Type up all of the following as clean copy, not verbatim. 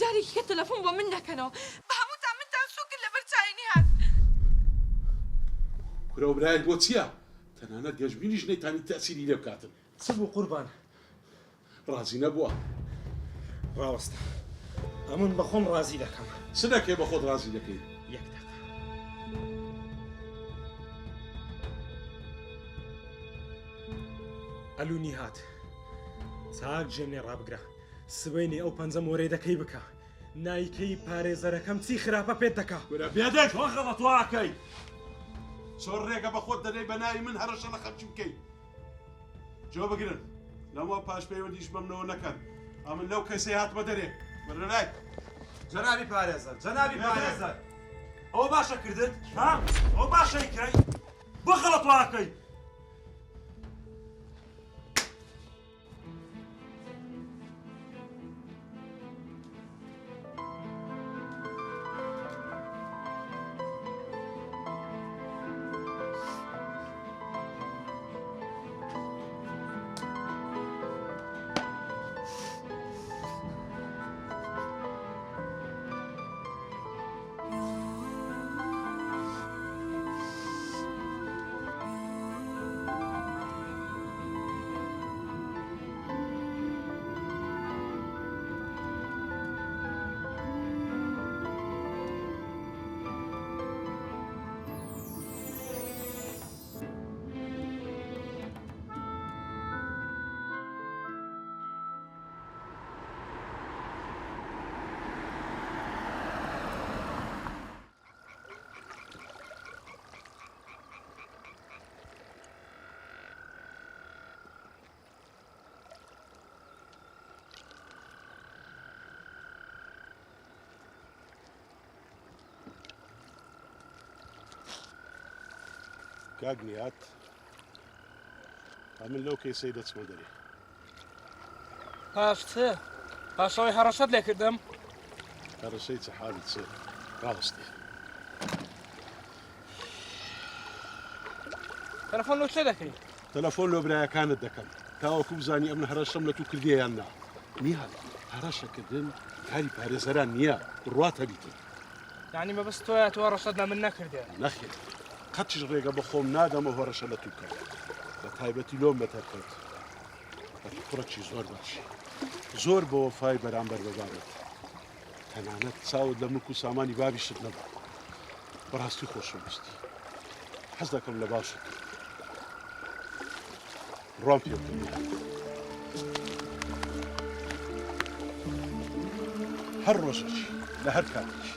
جارێکی کە تەلەفۆن بۆ من نەکەنەوە بە هەمووتان منتان سوکرد لەبەر چاینی هات. کورە و برایەت بۆ چییە؟ تەنانەت گەشتبینیش نەیتانی تەسیری لێ بکاتن. چ بوو قوربان؟ ڕازی نەبووە. ڕاوەستە ئەمن بە خۆم ڕازی دەکەم. چ دەکەی بە خۆت ڕازی دەکەی؟ یەک دەکە ئەلوونی هات چاک ژێنێ ڕابگرە سبەینی ئەو پەنجەم وەرێدەکەی بکە نایکەی پارێزەرەکەم چی خراپە پێت دەکا. کورە بێدەک تۆ غەڵەتواکەی. چۆن ڕێگە بە خۆت دەدەی بە ناوی من هەرەشە لە خەرچی بکەی. جۆ بگرن لەمەوە پاش پەیوەندیش بەمنەوە نەکەن. ئەمن لەو کەسێ هاتمە دەرێ بەرە لای. جەنابی پارێزەر جەنابی پارێزەر ئەوە باشە کردت ها ئەوە باشەی کەی بۆ غەڵەتواکەی. کاگنیات ئەمن لەو کەسەی دەچمە دەرێ. پاش چ؟ پاشەوەی هەڕەشەت لێ کردم. هەڕەشەی چه حاڵی چێ ڕاوەستی. تەلەفۆن لۆ چێ دەکەی؟ تەلەفۆن لۆ برایەکانت دەکەم تاوەکو بزانی ئەم هەڕەشەم لە تو کردیان نا. نییە هەڕەشەکردن کاری پارێزەران نییە ڕواتە بیتن. یعنی مەبەست تۆیە تۆ هەڕەشەت لە من نەکردێ. نەخێت قەتیش ڕێگە بە خۆم نادەمە هەڕەشە لە تو بکەم. بە تایبەتی لۆم بەتەرکەوت کوڕەکی زۆر باشی زۆر بە وەفای بەرامبەر بەبارەت. تەنانەت چاوت لە ملک و سامانی بابیشت نەبوو. بەڕاستی خۆشەویستی حەز دەکەم لە باشت ڕۆم پێ بکەم. هەر ڕۆژێکی لە هەر کاتێکی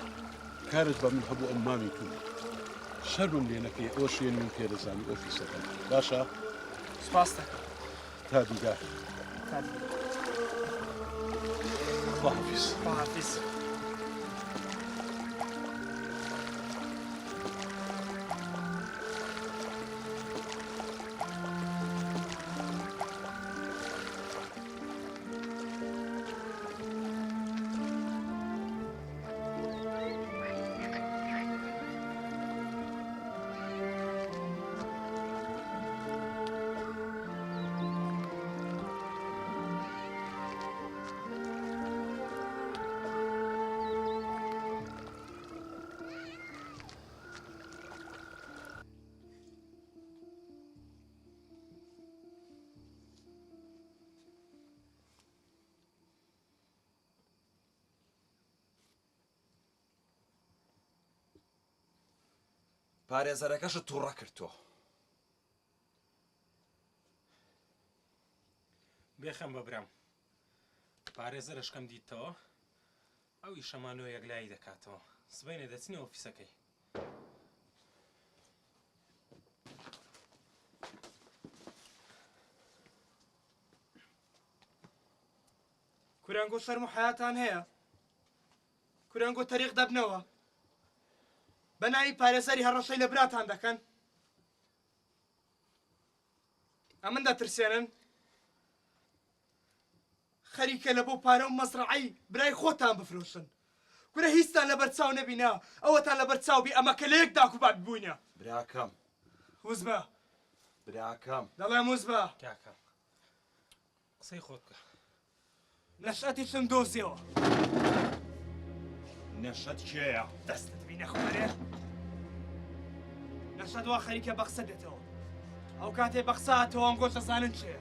کارت بە من هەبوو ئەم مامی تو شەرمم لێ نەکەی ئەوە شوێنی من پێدەزانی ئۆفیسەکەم. باشە؟ سپاس دەکەم. تا دیدار. خواحافیز. خواحافیز. پارێزەرەکەشت تووڕە کرد تۆ. بێخەم بەبرام پارێزەرە شکەم دیتەوە ئەوی شەمانۆ یەکلایی دەکاتەوە سبەینە دەچنی ئۆفیسەکەی. کورانگۆ شەرم و حەیاتان هەیە؟ کورانگۆ تەریق دەبنەوە بە ناوی پارێزەری هەڕەشەی لە براتان دەکەن؟ ئەمن دەترسێنن؟ خەریکە لە بۆ پارە و مەزرعەی برای خۆتان بفرۆشن. کورە هیچتان لەبەر چاو نەبینا ئەوەتان لەبەر چاو بی ئەمە کە لە یەک داک و بات بووینە. براکەم وزبە براکەم دەڵێم وزبە کاکە قسەی خۆت بکە. نەشئەتیشم دۆزیەوە. نەشەد کێیە؟ دەستت بینە خوارێ نەشەد وا خەریکە بەقسە دێتەوە ئەو کاتێ بەقساتەوە ئەم گۆشە زانن چێ